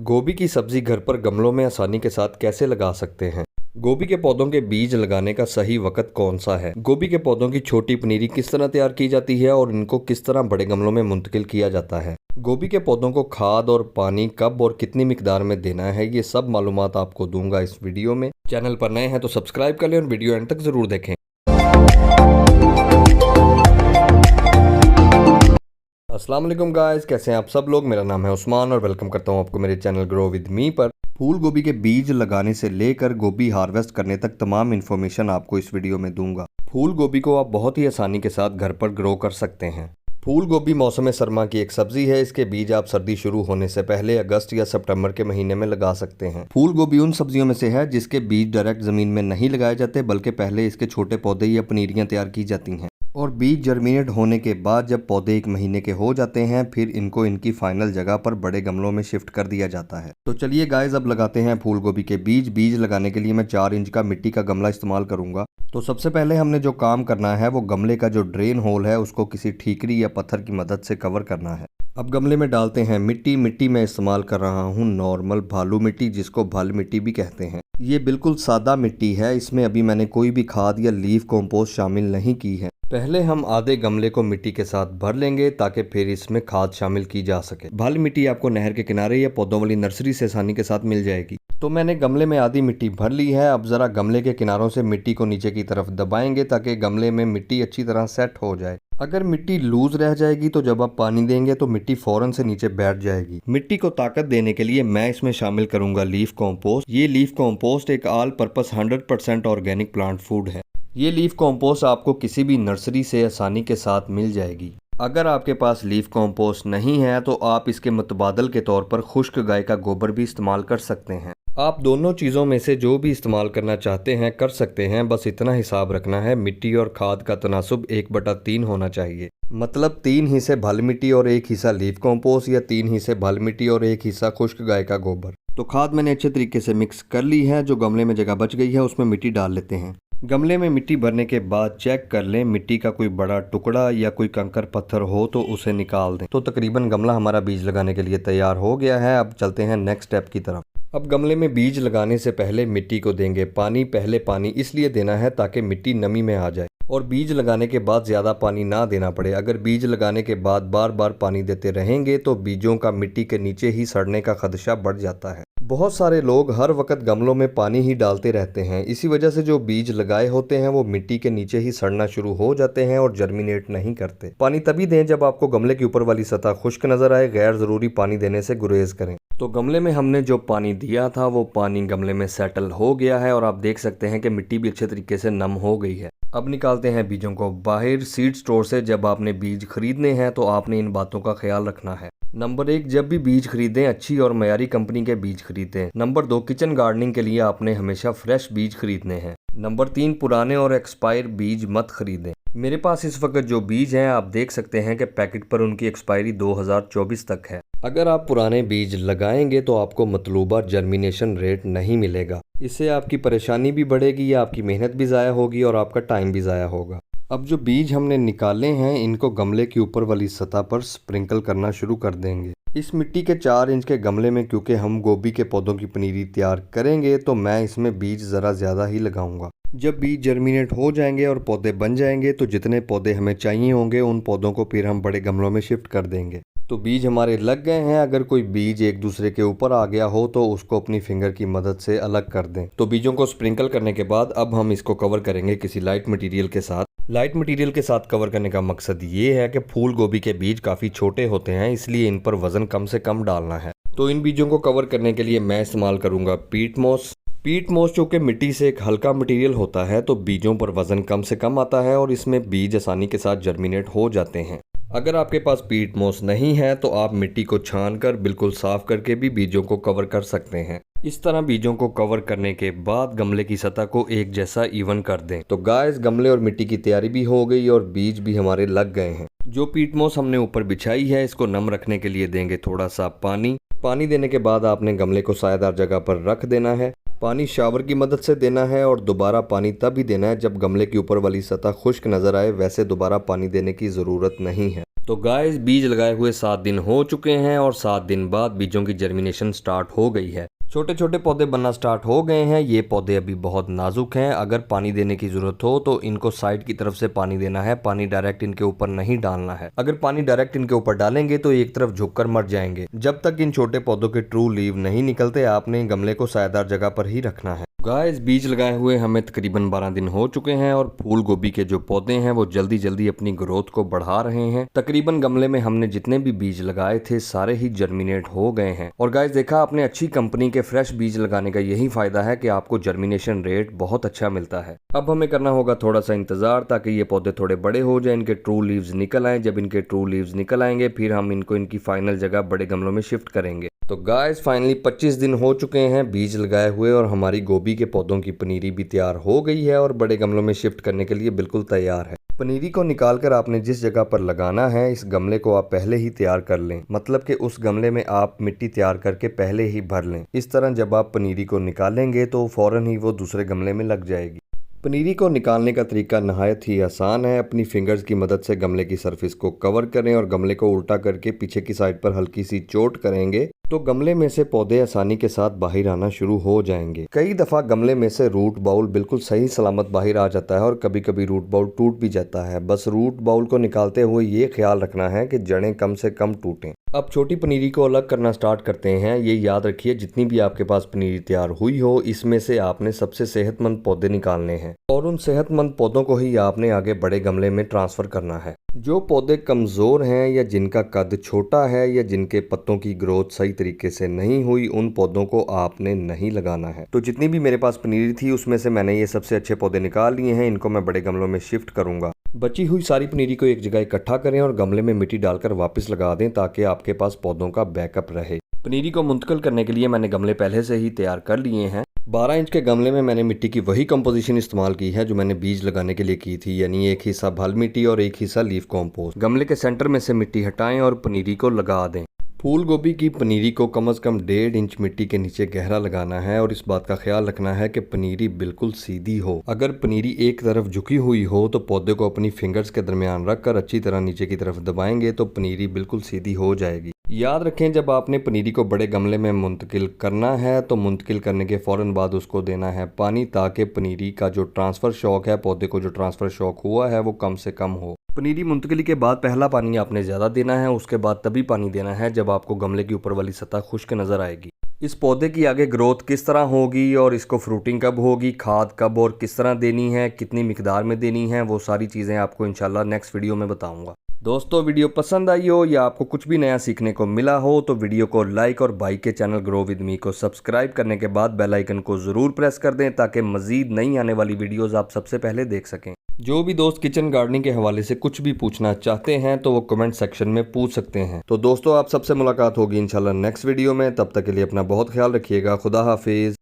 गोभी की सब्जी घर पर गमलों में आसानी के साथ कैसे लगा सकते हैं। गोभी के पौधों के बीज लगाने का सही वक्त कौन सा है। गोभी के पौधों की छोटी पनीरी किस तरह तैयार की जाती है और इनको किस तरह बड़े गमलों में मुंतकिल किया जाता है। गोभी के पौधों को खाद और पानी कब और कितनी मिकदार में देना है, ये सब मालूमात आपको दूंगा इस वीडियो में। चैनल पर नए हैं तो सब्सक्राइब कर लें और वीडियो एंड तक जरूर देखें। अस्सलाम वालेकुम गाइस, कैसे हैं आप सब लोग। मेरा नाम है उस्मान और वेलकम करता हूं आपको मेरे चैनल ग्रो विद मी पर। फूल गोभी के बीज लगाने से लेकर गोभी हार्वेस्ट करने तक तमाम इन्फॉर्मेशन आपको इस वीडियो में दूंगा। फूल गोभी को आप बहुत ही आसानी के साथ घर पर ग्रो कर सकते हैं। फूल गोभी मौसम सरमा की एक सब्जी है। इसके बीज आप सर्दी शुरू होने से पहले अगस्त या सितंबर के महीने में लगा सकते हैं। फूल गोभी उन सब्जियों में से है जिसके बीज डायरेक्ट जमीन में नहीं लगाए जाते, बल्कि पहले इसके छोटे पौधे या पनीरियां तैयार की जाती हैं और बीज जर्मिनेट होने के बाद जब पौधे 1 महीने के हो जाते हैं फिर इनको इनकी फाइनल जगह पर बड़े गमलों में शिफ्ट कर दिया जाता है। तो चलिए गाइस, अब लगाते हैं फूल गोभी के बीज। बीज लगाने के लिए मैं 4 इंच का मिट्टी का गमला इस्तेमाल करूंगा। तो सबसे पहले हमने जो काम करना है वो गमले का जो ड्रेन होल है उसको किसी ठीकरी या पत्थर की मदद से कवर करना है। अब गमले में डालते हैं मिट्टी। मिट्टी में इस्तेमाल कर रहा हूँ नॉर्मल भालू मिट्टी, जिसको भल मिट्टी भी कहते हैं। ये बिल्कुल सादा मिट्टी है, इसमें अभी मैंने कोई भी खाद या लीफ कंपोस्ट शामिल नहीं की है। पहले हम आधे गमले को मिट्टी के साथ भर लेंगे ताकि फिर इसमें खाद शामिल की जा सके। भल मिट्टी आपको नहर के किनारे या पौधों वाली नर्सरी से आसानी के साथ मिल जाएगी। तो मैंने गमले में आधी मिट्टी भर ली है। अब जरा गमले के किनारों से मिट्टी को नीचे की तरफ दबाएंगे ताकि गमले में मिट्टी अच्छी तरह सेट हो जाए। अगर मिट्टी लूज रह जाएगी तो जब आप पानी देंगे तो मिट्टी फौरन से नीचे बैठ जाएगी। मिट्टी को ताकत देने के लिए मैं इसमें शामिल करूंगा लीफ कंपोस्ट। ये लीफ कंपोस्ट एक all purpose 100% organic plant food है। ये लीफ कंपोस्ट आपको किसी भी नर्सरी से आसानी के साथ मिल जाएगी। अगर आपके पास लीफ कंपोस्ट नहीं है तो आप इसके मुतबादल के तौर पर खुश्क गाय का गोबर भी इस्तेमाल कर सकते हैं। आप दोनों चीज़ों में से जो भी इस्तेमाल करना चाहते हैं कर सकते हैं, बस इतना हिसाब रखना है मिट्टी और खाद का तनासुब 1/3 होना चाहिए। मतलब 3 हिस्से भल मिट्टी और 1 हिस्सा लीफ कंपोस्ट, या 3 हिस्से भल मिट्टी और 1 हिस्सा खुश्क गाय का गोबर। तो खाद मैंने अच्छे तरीके से मिक्स कर ली है। जो गमले में जगह बच गई है उसमें मिट्टी डाल लेते हैं। गमले में मिट्टी भरने के बाद चेक कर लें, मिट्टी का कोई बड़ा टुकड़ा या कोई कंकर पत्थर हो तो उसे निकाल दें। तो तकरीबन गमला हमारा बीज लगाने के लिए तैयार हो गया है। अब चलते हैं नेक्स्ट स्टेप की तरफ। अब गमले में बीज लगाने से पहले मिट्टी को देंगे पानी। पहले पानी इसलिए देना है ताकि मिट्टी नमी में आ जाए और बीज लगाने के बाद ज़्यादा पानी ना देना पड़े। अगर बीज लगाने के बाद बार बार पानी देते रहेंगे तो बीजों का मिट्टी के नीचे ही सड़ने का खदशा बढ़ जाता है। बहुत सारे लोग हर वक्त गमलों में पानी ही डालते रहते हैं। इसी वजह से जो बीज लगाए होते हैं वो मिट्टी के नीचे ही सड़ना शुरू हो जाते हैं और जर्मिनेट नहीं करते। पानी तभी दें जब आपको गमले की ऊपर वाली सतह खुश्क नजर आए। गैर जरूरी पानी देने से गुरेज करें। तो गमले में हमने जो पानी दिया था वो पानी गमले में सेटल हो गया है और आप देख सकते हैं कि मिट्टी भी अच्छे तरीके से नम हो गई है। अब निकालते हैं बीजों को बाहर। सीड स्टोर से जब आपने बीज खरीदने हैं तो आपने इन बातों का ख्याल रखना है। नंबर 1, जब भी बीज खरीदें अच्छी और मयारी कंपनी के बीज खरीदें। नंबर 2, किचन गार्डनिंग के लिए आपने हमेशा फ्रेश बीज खरीदने हैं। नंबर 3, पुराने और एक्सपायर बीज मत खरीदें। मेरे पास इस वक्त जो बीज हैं आप देख सकते हैं कि पैकेट पर उनकी एक्सपायरी 2024 तक है। अगर आप पुराने बीज लगाएंगे तो आपको मतलूबा जर्मिनेशन रेट नहीं मिलेगा। इससे आपकी परेशानी भी बढ़ेगी या आपकी मेहनत भी ज़ाया होगी और आपका टाइम भी ज़ाया होगा। अब जो बीज हमने निकाले हैं इनको गमले की ऊपर वाली सतह पर स्प्रिंकल करना शुरू कर देंगे। इस मिट्टी के 4 इंच के गमले में क्योंकि हम गोभी के पौधों की पनीरी तैयार करेंगे तो मैं इसमें बीज ज़रा ज़्यादा ही लगाऊंगा। जब बीज जर्मिनेट हो जाएंगे और पौधे बन जाएंगे तो जितने पौधे हमें चाहिए होंगे उन पौधों को फिर हम बड़े गमलों में शिफ्ट कर देंगे। तो बीज हमारे लग गए हैं। अगर कोई बीज एक दूसरे के ऊपर आ गया हो तो उसको अपनी फिंगर की मदद से अलग कर दें। तो बीजों को स्प्रिंकल करने के बाद अब हम इसको कवर करेंगे किसी लाइट मटेरियल के साथ। लाइट मटेरियल के साथ कवर करने का मकसद ये है कि फूल गोभी के बीज काफ़ी छोटे होते हैं, इसलिए इन पर वजन कम से कम डालना है। तो इन बीजों को कवर करने के लिए मैं इस्तेमाल करूंगा पीट मोस। पीट मोस चूँकि मिट्टी से एक हल्का मटेरियल होता है तो बीजों पर वजन कम से कम आता है और इसमें बीज आसानी के साथ जर्मिनेट हो जाते हैं। अगर आपके पास पीट मोस नहीं है तो आप मिट्टी को छान कर बिल्कुल साफ करके भी बीजों को कवर कर सकते हैं। इस तरह बीजों को कवर करने के बाद गमले की सतह को एक जैसा इवन कर दें। तो गाइस, गमले और मिट्टी की तैयारी भी हो गई और बीज भी हमारे लग गए हैं। जो पीट मोस हमने ऊपर बिछाई है इसको नम रखने के लिए देंगे थोड़ा सा पानी। पानी देने के बाद आपने गमले को सायादार जगह पर रख देना है। पानी शावर की मदद से देना है और दोबारा पानी तब ही देना है जब गमले की ऊपर वाली सतह खुश्क नजर आए, वैसे दोबारा पानी देने की ज़रूरत नहीं है। तो गाइस बीज लगाए हुए 7 दिन हो चुके हैं और 7 दिन बाद बीजों की जर्मिनेशन स्टार्ट हो गई है। छोटे छोटे पौधे बनना स्टार्ट हो गए हैं। ये पौधे अभी बहुत नाजुक हैं। अगर पानी देने की जरूरत हो तो इनको साइड की तरफ से पानी देना है, पानी डायरेक्ट इनके ऊपर नहीं डालना है। अगर पानी डायरेक्ट इनके ऊपर डालेंगे तो एक तरफ झुककर मर जाएंगे। जब तक इन छोटे पौधों के ट्रू लीव नहीं निकलते आपने गमले को सायादार जगह पर ही रखना है। गाइस बीज लगाए हुए हमें तकरीबन 12 दिन हो चुके हैं और फूल गोभी के जो पौधे हैं वो जल्दी जल्दी अपनी ग्रोथ को बढ़ा रहे हैं। तकरीबन गमले में हमने जितने भी बीज लगाए थे सारे ही जर्मिनेट हो गए हैं। और गाइस देखा आपने, अच्छी कंपनी के फ्रेश बीज लगाने का यही फायदा है कि आपको जर्मिनेशन रेट बहुत अच्छा मिलता है। अब हमें करना होगा थोड़ा सा इंतजार ताकि ये पौधे थोड़े बड़े हो जाए, इनके ट्रू लीव्स निकल आए। जब इनके ट्रू लीव्स निकल आएंगे फिर हम इनको इनकी फाइनल जगह बड़े गमलों में शिफ्ट करेंगे। तो गाइस फाइनली 25 दिन हो चुके हैं बीज लगाए हुए और हमारी गोभी के पौधों की पनीरी भी तैयार हो गई है और बड़े गमलों में शिफ्ट करने के लिए बिल्कुल तैयार है। पनीरी को निकालकर आपने जिस जगह पर लगाना है इस गमले को आप पहले ही तैयार कर लें, मतलब कि उस गमले में आप मिट्टी तैयार करके पहले ही भर लें। इस तरह जब आप पनीरी को निकालेंगे तो फौरन ही वो दूसरे गमले में लग जाएगी। पनीरी को निकालने का तरीका नहायत ही आसान है। अपनी फिंगर्स की मदद से गमले की सरफेस को कवर करें और गमले को उल्टा करके पीछे की साइड पर हल्की सी चोट करेंगे तो गमले में से पौधे आसानी के साथ बाहर आना शुरू हो जाएंगे। कई दफा गमले में से रूट बाउल बिल्कुल सही सलामत बाहर आ जाता है और कभी कभी रूट बाउल टूट भी जाता है। बस रूट बाउल को निकालते हुए ये ख्याल रखना है कि जड़ें कम से कम टूटें। अब छोटी पनीरी को अलग करना स्टार्ट करते हैं। ये याद रखिए जितनी भी आपके पास पनीरी तैयार हुई हो इसमें से आपने सबसे सेहतमंद पौधे निकालने हैं और उन सेहतमंद पौधों को ही आपने आगे बड़े गमले में ट्रांसफर करना है। जो पौधे कमजोर हैं या जिनका कद छोटा है या जिनके पत्तों की ग्रोथ सही तरीके से नहीं हुई उन पौधों को आपने नहीं लगाना है। तो जितनी भी मेरे पास पनीरी थी उसमें से मैंने ये सबसे अच्छे पौधे निकाल लिए हैं। इनको मैं बड़े गमलों में शिफ्ट करूंगा। बची हुई सारी पनीरी को एक जगह इकट्ठा करें और गमले में मिट्टी डालकर वापस लगा दें ताकि आपके पास पौधों का बैकअप रहे। पनीरी को मुंतकिल करने के लिए मैंने गमले पहले से ही तैयार कर लिए हैं। 12 इंच के गमले में मैंने मिट्टी की वही कंपोजिशन इस्तेमाल की है जो मैंने बीज लगाने के लिए की थी, यानी एक हिस्सा भल मिट्टी और एक हिस्सा लीफ कॉम्पोस्ट। गमले के सेंटर में से मिट्टी हटाएं और पनीरी को लगा दें। फूल गोभी की पनीरी को कम से कम 1.5 इंच मिट्टी के नीचे गहरा लगाना है और इस बात का ख्याल रखना है कि पनीरी बिल्कुल सीधी हो। अगर पनीरी एक तरफ झुकी हुई हो तो पौधे को अपनी फिंगर्स के दरमियान रखकर अच्छी तरह नीचे की तरफ दबाएंगे तो पनीरी बिल्कुल सीधी हो जाएगी। याद रखें जब आपने पनीरी को बड़े गमले में मुंतकिल करना है तो मुंतकिल करने के फौरन बाद उसको देना है पानी ताकि पनीरी का जो ट्रांसफ़र शॉक है, पौधे को जो ट्रांसफ़र शॉक हुआ है वो कम से कम हो। पनीरी मुंतकिली के बाद पहला पानी आपने ज़्यादा देना है, उसके बाद तभी पानी देना है जब आपको गमले की ऊपर वाली सतह खुश्क नज़र आएगी। इस पौधे की आगे ग्रोथ किस तरह होगी और इसको फ्रूटिंग कब होगी, खाद कब और किस तरह देनी है, कितनी मिकदार में देनी है, वो सारी चीज़ें आपको इंशाल्लाह नेक्स्ट वीडियो में बताऊंगा। दोस्तों वीडियो पसंद आई हो या आपको कुछ भी नया सीखने को मिला हो तो वीडियो को लाइक और भाई के चैनल ग्रो विद मी को सब्सक्राइब करने के बाद बेल आइकन को ज़रूर प्रेस कर दें ताकि मज़ीद नई आने वाली वीडियोस आप सबसे पहले देख सकें। जो भी दोस्त किचन गार्डनिंग के हवाले से कुछ भी पूछना चाहते हैं तो वो कमेंट सेक्शन में पूछ सकते हैं। तो दोस्तों आप सबसे मुलाकात होगी इंशाल्लाह नेक्स्ट वीडियो में। तब तक के लिए अपना बहुत ख्याल रखिएगा। खुदा हाफिज़।